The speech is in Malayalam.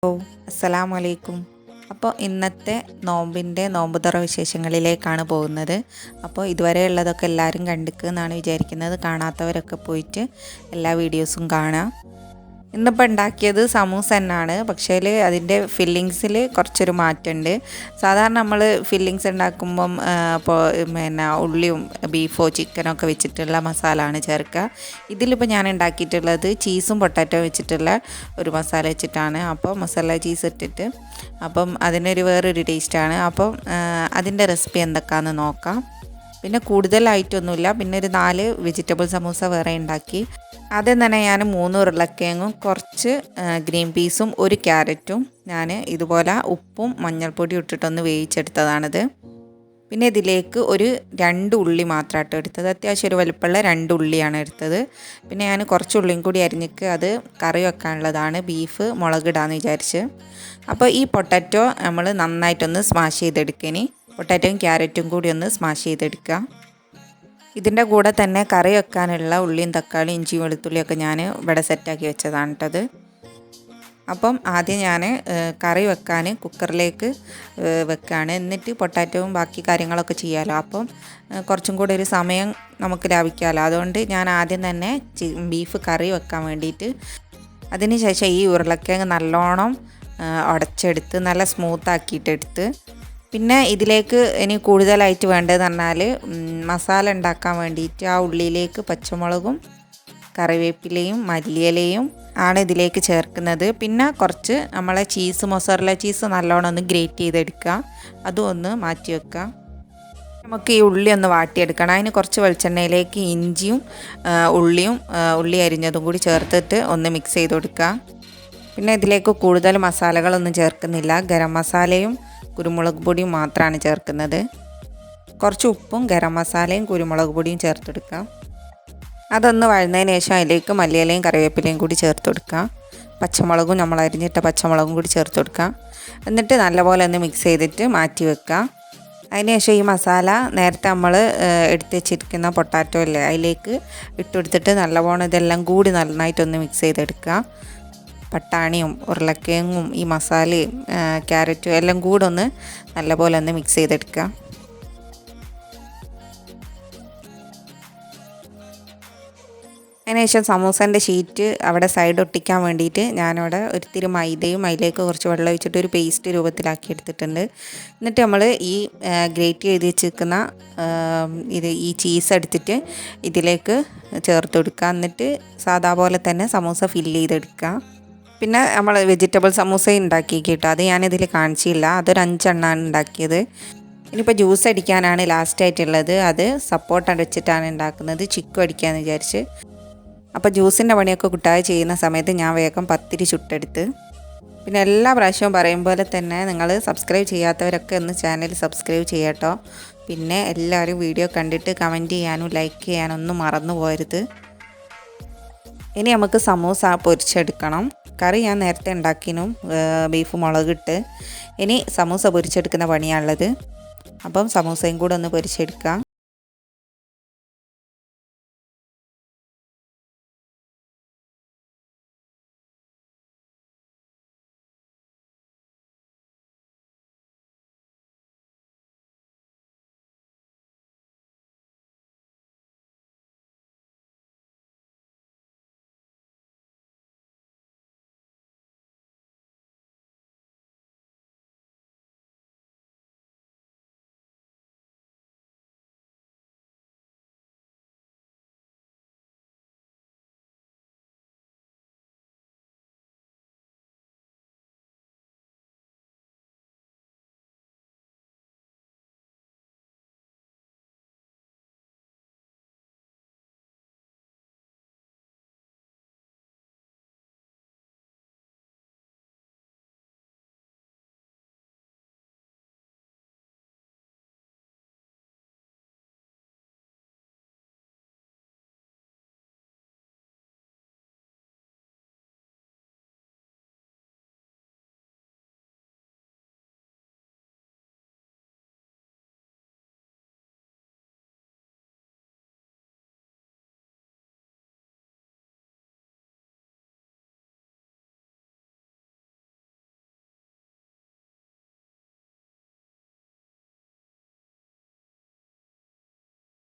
ഓ അസ്സലാമു അലൈക്കും. അപ്പോൾ ഇന്നത്തെ നോമ്പ് തുറ വിശേഷങ്ങളിലേക്കാണ് പോകുന്നത്. അപ്പോൾ ഇതുവരെ ഉള്ളതൊക്കെ എല്ലാവരും കണ്ടിക്ക് എന്നാണ് വിചാരിക്കുന്നത്. കാണാത്തവരൊക്കെ പോയിട്ട് എല്ലാ വീഡിയോസും കാണാം. ഇന്നിപ്പോൾ ഉണ്ടാക്കിയത് സമൂസ തന്നെയാണ്. പക്ഷേ അതിൻ്റെ ഫില്ലിങ്സിൽ കുറച്ചൊരു മാറ്റമുണ്ട്. സാധാരണ നമ്മൾ ഫില്ലിങ്സ് ഉണ്ടാക്കുമ്പം ഇപ്പോൾ പിന്നെ ഉള്ളിയും ബീഫോ ചിക്കനോ ഒക്കെ വെച്ചിട്ടുള്ള മസാലയാണ് ചേർക്കുക. ഇതിലിപ്പോൾ ഞാൻ ഉണ്ടാക്കിയിട്ടുള്ളത് ചീസും പൊട്ടാറ്റോ വെച്ചിട്ടുള്ള ഒരു മസാല വെച്ചിട്ടാണ്. അപ്പോൾ മസാല ചീസ് ഇട്ടിട്ട് അപ്പം അതിനൊരു വേറൊരു ടേസ്റ്റാണ്. അപ്പം അതിൻ്റെ റെസിപ്പി എന്തൊക്കെയാണെന്ന് നോക്കാം. പിന്നെ കൂടുതലായിട്ടൊന്നുമില്ല. പിന്നെ ഒരു 4 വെജിറ്റബിൾ സമൂസ വേറെ ഉണ്ടാക്കി. ആദ്യം തന്നെ ഞാൻ 3 ഉരുളക്കിഴങ്ങും കുറച്ച് ഗ്രീൻ പീസും ഒരു ക്യാരറ്റും ഞാൻ ഇതുപോലെ ഉപ്പും മഞ്ഞൾപ്പൊടിയും ഇട്ടിട്ടൊന്ന് വേവിച്ചെടുത്തതാണിത്. പിന്നെ ഇതിലേക്ക് ഒരു 2 ഉള്ളി മാത്രമായിട്ട് എടുത്തത്. അത്യാവശ്യം ഒരു വലുപ്പമുള്ള 2 ഉള്ളിയാണ് എടുത്തത്. പിന്നെ ഞാൻ കുറച്ച് ഉള്ളിയും കൂടി അരിഞ്ഞിട്ട് അത് കറി വെക്കാനുള്ളതാണ്. ബീഫ് മുളകിടാന്ന് വിചാരിച്ച്. അപ്പോൾ ഈ പൊട്ടാറ്റോ നമ്മൾ നന്നായിട്ടൊന്ന് സ്മാഷ് ചെയ്തെടുക്കനി. പൊട്ടാറ്റോയും ക്യാരറ്റും കൂടി ഒന്ന് സ്മാഷ് ചെയ്തെടുക്കുക. ഇതിൻ്റെ കൂടെ തന്നെ കറി വെക്കാനുള്ള ഉള്ളിയും തക്കാളി ഇഞ്ചി വെളുത്തുള്ളിയൊക്കെ ഞാൻ ഇവിടെ സെറ്റാക്കി വെച്ചതാണ് കേട്ടത്. അപ്പം ആദ്യം ഞാൻ കറി വെക്കാൻ കുക്കറിലേക്ക് വെക്കുകയാണ്. എന്നിട്ട് പൊട്ടാറ്റോവും ബാക്കി കാര്യങ്ങളൊക്കെ ചെയ്യാമല്ലോ. അപ്പം കുറച്ചും കൂടെ ഒരു സമയം നമുക്ക് ലാഭിക്കാമല്ലോ. അതുകൊണ്ട് ഞാൻ ആദ്യം തന്നെ ബീഫ് കറി വെക്കാൻ വേണ്ടിയിട്ട് അതിന് ശേഷം ഈ ഉരുളക്കിഴങ്ങ് നല്ലോണം ഉടച്ചെടുത്ത് നല്ല സ്മൂത്താക്കിയിട്ടെടുത്ത് പിന്നെ ഇതിലേക്ക് ഇനി കൂടുതലായിട്ട് വേണ്ടതെന്ന് പറഞ്ഞാൽ മസാല ഉണ്ടാക്കാൻ വേണ്ടിയിട്ട് ആ ഉള്ളിയിലേക്ക് പച്ചമുളകും കറിവേപ്പിലയും മല്ലിയിലയും ആണ് ഇതിലേക്ക് ചേർക്കുന്നത്. പിന്നെ കുറച്ച് നമ്മളെ മൊസറല്ല ചീസ് നല്ലോണം ഒന്ന് ഗ്രേറ്റ് ചെയ്തെടുക്കുക. അതും ഒന്ന് മാറ്റി വെക്കുക. നമുക്ക് ഈ ഉള്ളി ഒന്ന് വാട്ടിയെടുക്കണം. അതിന് കുറച്ച് വെളിച്ചെണ്ണയിലേക്ക് ഇഞ്ചിയും ഉള്ളി അരിഞ്ഞതും കൂടി ചേർത്തിട്ട് ഒന്ന് മിക്സ് ചെയ്ത് കൊടുക്കുക. പിന്നെ ഇതിലേക്ക് കൂടുതൽ മസാലകളൊന്നും ചേർക്കുന്നില്ല. ഗരം മസാലയും കുരുമുളക് പൊടിയും മാത്രമാണ് ചേർക്കുന്നത്. കുറച്ച് ഉപ്പും ഗരം മസാലയും കുരുമുളക് പൊടിയും ചേർത്തെടുക്കാം. അതൊന്ന് വഴന്നതിന് ശേഷം അതിലേക്ക് മല്ലിയിലയും കറിവേപ്പിലയും കൂടി ചേർത്ത് കൊടുക്കുക. പച്ചമുളകും നമ്മൾ അരിഞ്ഞിട്ട പച്ചമുളകും കൂടി ചേർത്ത് കൊടുക്കുക. എന്നിട്ട് നല്ലപോലെ ഒന്ന് മിക്സ് ചെയ്തിട്ട് മാറ്റി വെക്കുക. അതിനുശേഷം ഈ മസാല നേരത്തെ നമ്മൾ എടുത്ത് വെച്ചിരിക്കുന്ന പൊട്ടാറ്റോ അല്ലേ അതിലേക്ക് ഇട്ടെടുത്തിട്ട് നല്ലപോലെ ഇതെല്ലാം കൂടി നന്നായിട്ടൊന്ന് മിക്സ് ചെയ്തെടുക്കുക. പട്ടാണിയും ഉരുളക്കിഴങ്ങും ഈ മസാലയും ക്യാരറ്റും എല്ലാം കൂടെ ഒന്ന് നല്ലപോലെ ഒന്ന് മിക്സ് ചെയ്തെടുക്കുക. അതിനുശേഷം സമൂസൻ്റെ ഷീറ്റ് അവിടെ സൈഡ് ഒട്ടിക്കാൻ വേണ്ടിയിട്ട് ഞാനവിടെ ഒരിത്തിരി മൈദയും അതിലേക്ക് കുറച്ച് വെള്ളം ഒഴിച്ചിട്ട് ഒരു പേസ്റ്റ് രൂപത്തിലാക്കി എടുത്തിട്ടുണ്ട്. എന്നിട്ട് നമ്മൾ ഈ ഗ്രേറ്റ് ചെയ്ത് വെച്ചിരിക്കുന്ന ഈ ചീസ് എടുത്തിട്ട് ഇതിലേക്ക് ചേർത്ത് കൊടുക്കുക. എന്നിട്ട് സാധാ പോലെ തന്നെ സമൂസ ഫില്ല് ചെയ്തെടുക്കുക. പിന്നെ നമ്മൾ വെജിറ്റബിൾ സമൂസ ഉണ്ടാക്കി കേട്ടോ. അത് ഞാനിതിൽ കാണിച്ചില്ല. അതൊരു 5 എണ്ണമാണ് ഉണ്ടാക്കിയത്. ഇനിയിപ്പോൾ ജ്യൂസ് അടിക്കാനാണ് ലാസ്റ്റായിട്ടുള്ളത്. അത് സപ്പോർട്ട് അടിച്ചിട്ടാണ് ഉണ്ടാക്കുന്നത്. ചിക്കു അടിക്കാമെന്ന് വിചാരിച്ച്. അപ്പോൾ ജ്യൂസിൻ്റെ പണിയൊക്കെ കുട്ടായി ചെയ്യുന്ന സമയത്ത് ഞാൻ വേഗം പത്തിരി ചുട്ടെടുത്ത്. പിന്നെ എല്ലാ പ്രാവശ്യവും പറയും പോലെ തന്നെ നിങ്ങൾ സബ്സ്ക്രൈബ് ചെയ്യാത്തവരൊക്കെ ഒന്ന് ചാനൽ സബ്സ്ക്രൈബ് ചെയ്യാട്ടോ. പിന്നെ എല്ലാവരും വീഡിയോ കണ്ടിട്ട് കമൻറ്റ് ചെയ്യാനും ലൈക്ക് ചെയ്യാനും ഒന്നും മറന്നു പോകരുത്. ഇനി നമുക്ക് സമൂസ പൊരിച്ചെടുക്കണം. കറി ഞാൻ നേരത്തെ ഉണ്ടാക്കിനും ബീഫ് മുളകിട്ട്. ഇനി സമൂസ പൊരിച്ചെടുക്കുന്ന പണിയാണുള്ളത്. അപ്പം സമൂസയും കൂടെ ഒന്ന് പൊരിച്ചെടുക്കാം.